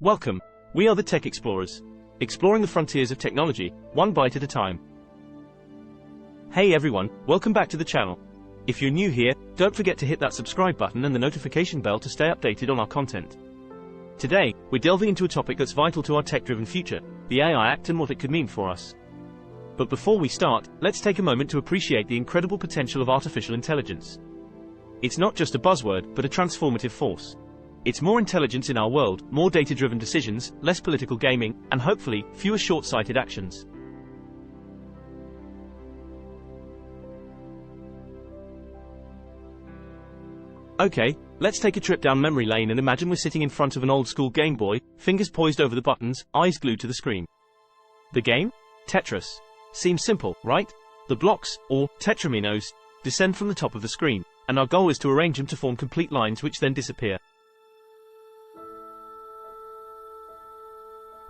Welcome. We are the Tech Explorers, exploring the frontiers of technology, one bite at a time. Hey everyone, welcome back to the channel. If you're new here, don't forget to hit that subscribe button and the notification bell to stay updated on our content. Today, we're delving into a topic that's vital to our tech-driven future, the AI Act and what it could mean for us. But before we start, let's take a moment to appreciate the incredible potential of artificial intelligence. It's not just a buzzword, but a transformative force. It's more intelligence in our world, more data-driven decisions, less political gaming, and hopefully, fewer short-sighted actions. Okay, let's take a trip down memory lane and imagine we're sitting in front of an old-school Game Boy, fingers poised over the buttons, eyes glued to the screen. The game? Tetris. Seems simple, right? The blocks, or tetraminos, descend from the top of the screen, and our goal is to arrange them to form complete lines which then disappear.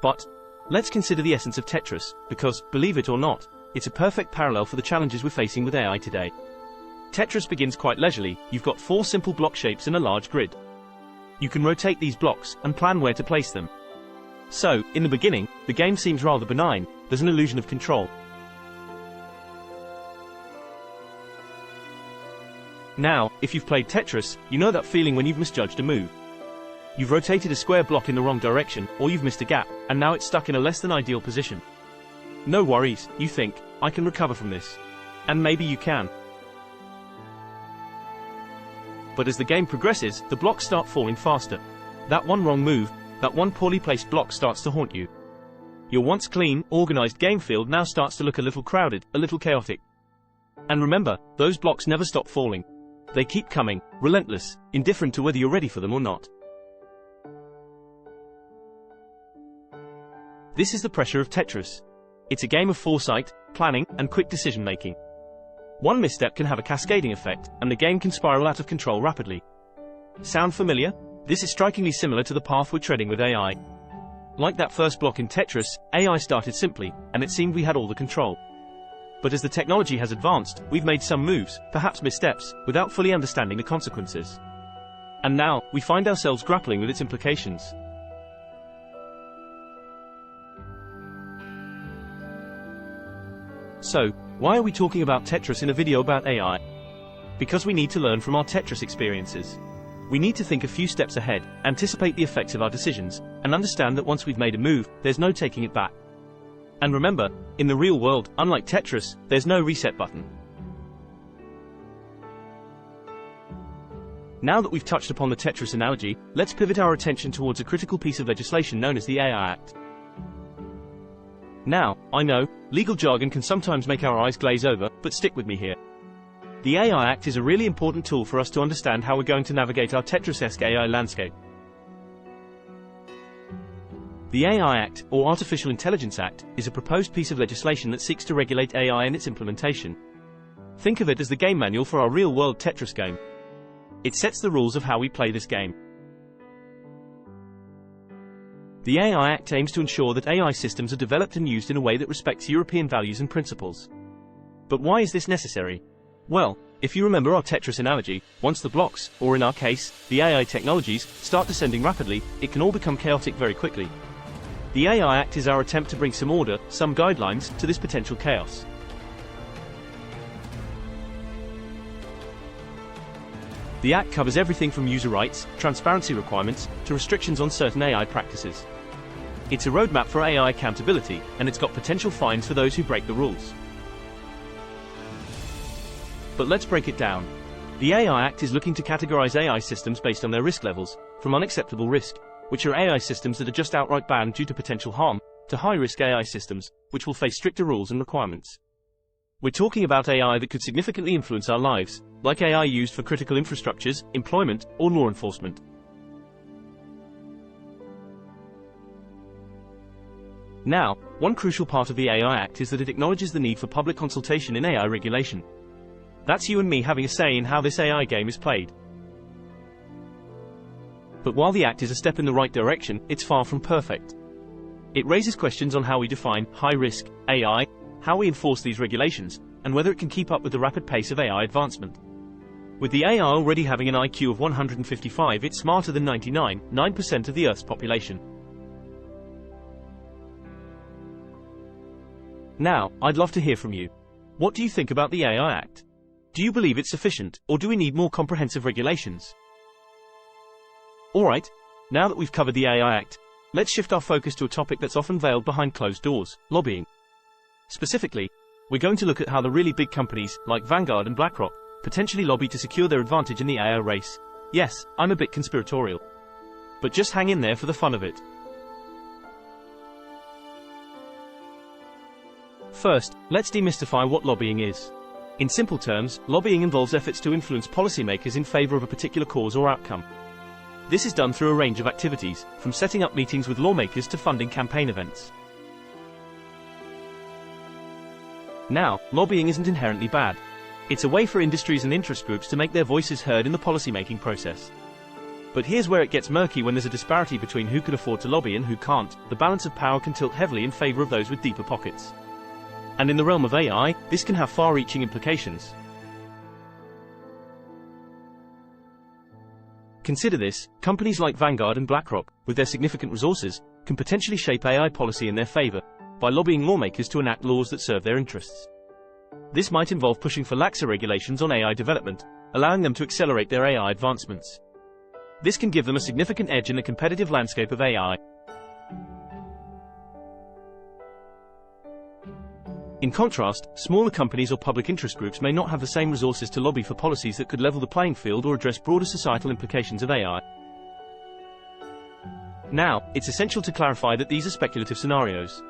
But let's consider the essence of Tetris, because, believe it or not, it's a perfect parallel for the challenges we're facing with AI today. Tetris begins quite leisurely. You've got 4 simple block shapes and a large grid. You can rotate these blocks and plan where to place them. So, in the beginning, the game seems rather benign. There's an illusion of control. Now, if you've played Tetris, you know that feeling when you've misjudged a move. You've rotated a square block in the wrong direction, or you've missed a gap, and now it's stuck in a less than ideal position. No worries, you think, I can recover from this. And maybe you can. But as the game progresses, the blocks start falling faster. That one wrong move, that one poorly placed block starts to haunt you. Your once clean, organized game field now starts to look a little crowded, a little chaotic. And remember, those blocks never stop falling. They keep coming, relentless, indifferent to whether you're ready for them or not. This is the pressure of Tetris. It's a game of foresight, planning, and quick decision-making. One misstep can have a cascading effect, and the game can spiral out of control rapidly. Sound familiar? This is strikingly similar to the path we're treading with AI. Like that first block in Tetris, AI started simply, and it seemed we had all the control. But as the technology has advanced, we've made some moves, perhaps missteps, without fully understanding the consequences. And now, we find ourselves grappling with its implications. So, why are we talking about Tetris in a video about AI? Because we need to learn from our Tetris experiences. We need to think a few steps ahead, anticipate the effects of our decisions, and understand that once we've made a move, there's no taking it back. And remember, in the real world, unlike Tetris, there's no reset button. Now that we've touched upon the Tetris analogy, let's pivot our attention towards a critical piece of legislation known as the AI Act. Now, I know, legal jargon can sometimes make our eyes glaze over, but stick with me here. The AI Act is a really important tool for us to understand how we're going to navigate our Tetris-esque AI landscape. The AI Act, or Artificial Intelligence Act, is a proposed piece of legislation that seeks to regulate AI and its implementation. Think of it as the game manual for our real-world Tetris game. It sets the rules of how we play this game. The AI Act aims to ensure that AI systems are developed and used in a way that respects European values and principles. But why is this necessary? Well, if you remember our Tetris analogy, once the blocks, or in our case, the AI technologies, start descending rapidly, it can all become chaotic very quickly. The AI Act is our attempt to bring some order, some guidelines, to this potential chaos. The Act covers everything from user rights, transparency requirements, to restrictions on certain AI practices. It's a roadmap for AI accountability, and it's got potential fines for those who break the rules. But let's break it down. The AI Act is looking to categorize AI systems based on their risk levels, from unacceptable risk, which are AI systems that are just outright banned due to potential harm, to high-risk AI systems, which will face stricter rules and requirements. We're talking about AI that could significantly influence our lives, like AI used for critical infrastructures, employment, or law enforcement. Now, one crucial part of the AI Act is that it acknowledges the need for public consultation in AI regulation. That's you and me having a say in how this AI game is played. But while the Act is a step in the right direction, it's far from perfect. It raises questions on how we define high-risk AI, how we enforce these regulations, and whether it can keep up with the rapid pace of AI advancement. With the AI already having an IQ of 155, it's smarter than 99.9% of the Earth's population. Now, I'd love to hear from you. What do you think about the AI Act? Do you believe it's sufficient, or do we need more comprehensive regulations? Alright, now that we've covered the AI Act, let's shift our focus to a topic that's often veiled behind closed doors: lobbying. Specifically, we're going to look at how the really big companies, like Vanguard and BlackRock, potentially lobby to secure their advantage in the AI race. Yes, I'm a bit conspiratorial. But just hang in there for the fun of it. First, let's demystify what lobbying is. In simple terms, lobbying involves efforts to influence policymakers in favor of a particular cause or outcome. This is done through a range of activities, from setting up meetings with lawmakers to funding campaign events. Now, lobbying isn't inherently bad. It's a way for industries and interest groups to make their voices heard in the policymaking process. But here's where it gets murky. When there's a disparity between who can afford to lobby and who can't, the balance of power can tilt heavily in favor of those with deeper pockets. And in the realm of AI, this can have far-reaching implications. Consider this: companies like Vanguard and BlackRock, with their significant resources, can potentially shape AI policy in their favor by lobbying lawmakers to enact laws that serve their interests. This might involve pushing for laxer regulations on AI development, allowing them to accelerate their AI advancements. This can give them a significant edge in the competitive landscape of AI. In contrast, smaller companies or public interest groups may not have the same resources to lobby for policies that could level the playing field or address broader societal implications of AI. Now, it's essential to clarify that these are speculative scenarios.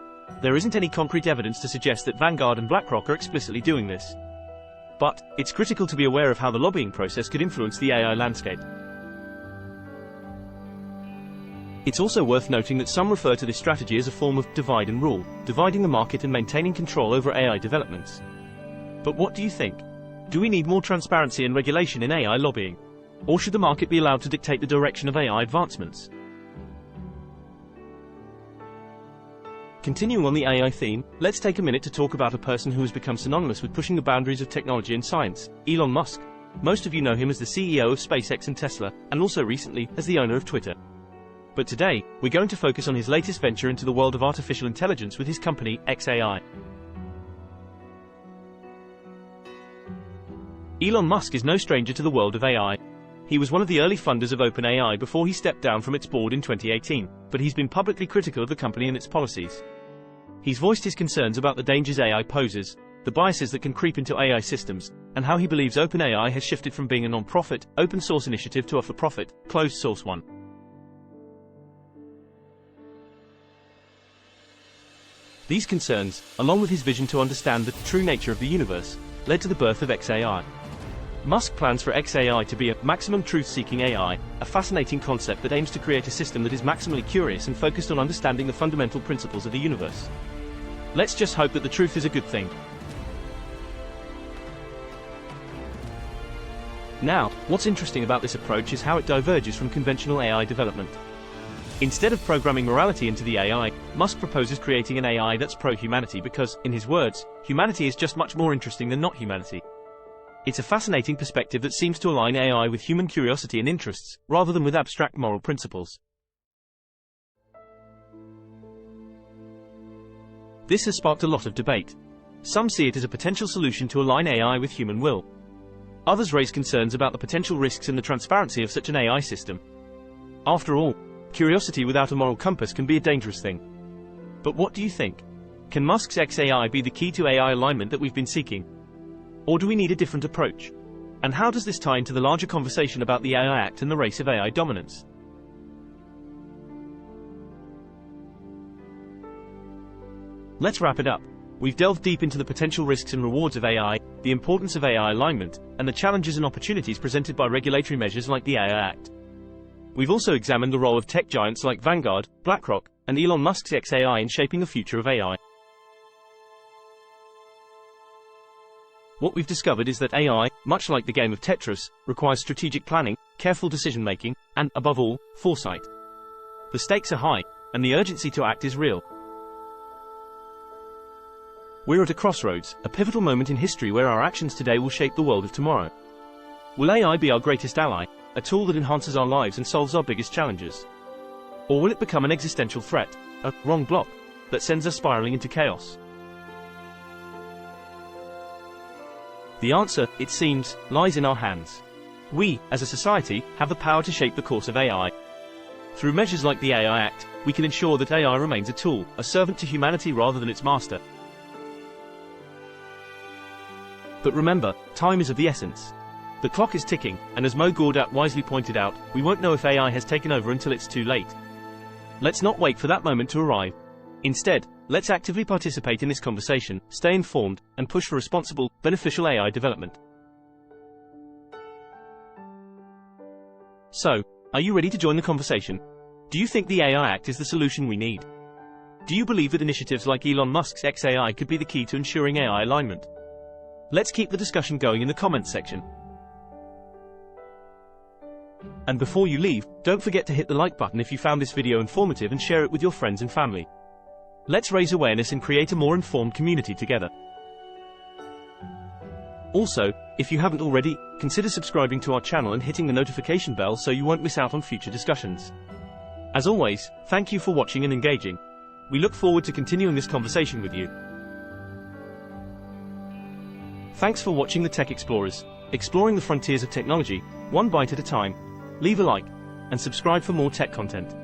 There isn't any concrete evidence to suggest that Vanguard and BlackRock are explicitly doing this. But, it's critical to be aware of how the lobbying process could influence the AI landscape. It's also worth noting that some refer to this strategy as a form of divide and rule, dividing the market and maintaining control over AI developments. But what do you think? Do we need more transparency and regulation in AI lobbying? Or should the market be allowed to dictate the direction of AI advancements? Continuing on the AI theme, let's take a minute to talk about a person who has become synonymous with pushing the boundaries of technology and science: Elon Musk. Most of you know him as the CEO of SpaceX and Tesla, and also recently, as the owner of Twitter. But today, we're going to focus on his latest venture into the world of artificial intelligence with his company, xAI. Elon Musk is no stranger to the world of AI. He was one of the early funders of OpenAI before he stepped down from its board in 2018, but he's been publicly critical of the company and its policies. He's voiced his concerns about the dangers AI poses, the biases that can creep into AI systems, and how he believes OpenAI has shifted from being a non-profit, open-source initiative to a for-profit, closed-source one. These concerns, along with his vision to understand the true nature of the universe, led to the birth of xAI. Musk plans for xAI to be a maximum truth-seeking AI, a fascinating concept that aims to create a system that is maximally curious and focused on understanding the fundamental principles of the universe. Let's just hope that the truth is a good thing. Now, what's interesting about this approach is how it diverges from conventional AI development. Instead of programming morality into the AI, Musk proposes creating an AI that's pro-humanity because, in his words, humanity is just much more interesting than not humanity. It's a fascinating perspective that seems to align AI with human curiosity and interests, rather than with abstract moral principles. This has sparked a lot of debate. Some see it as a potential solution to align AI with human will. Others raise concerns about the potential risks in the transparency of such an AI system. After all, curiosity without a moral compass can be a dangerous thing. But what do you think? Can Musk's xAI be the key to AI alignment that we've been seeking? Or do we need a different approach? And how does this tie into the larger conversation about the AI Act and the race of AI dominance? Let's wrap it up. We've delved deep into the potential risks and rewards of AI, the importance of AI alignment, and the challenges and opportunities presented by regulatory measures like the AI Act. We've also examined the role of tech giants like Vanguard, BlackRock, and Elon Musk's xAI in shaping the future of AI. What we've discovered is that AI, much like the game of Tetris, requires strategic planning, careful decision-making, and, above all, foresight. The stakes are high, and the urgency to act is real. We're at a crossroads, a pivotal moment in history where our actions today will shape the world of tomorrow. Will AI be our greatest ally, a tool that enhances our lives and solves our biggest challenges? Or will it become an existential threat, a wrong block, that sends us spiraling into chaos? The answer, it seems, lies in our hands. We, as a society, have the power to shape the course of AI. Through measures like the AI Act, we can ensure that AI remains a tool, a servant to humanity rather than its master. But remember, time is of the essence. The clock is ticking, and as Mo Gawdat wisely pointed out, we won't know if AI has taken over until it's too late. Let's not wait for that moment to arrive. Instead, let's actively participate in this conversation, stay informed, and push for responsible, beneficial AI development. So, are you ready to join the conversation? Do you think the AI Act is the solution we need? Do you believe that initiatives like Elon Musk's XAI could be the key to ensuring AI alignment? Let's keep the discussion going in the comments section. And before you leave, don't forget to hit the like button if you found this video informative and share it with your friends and family. Let's raise awareness and create a more informed community together. Also, if you haven't already, consider subscribing to our channel and hitting the notification bell so you won't miss out on future discussions. As always, thank you for watching and engaging. We look forward to continuing this conversation with you. Thanks for watching the Tech Explorers, exploring the frontiers of technology, one bite at a time. Leave a like, and subscribe for more tech content.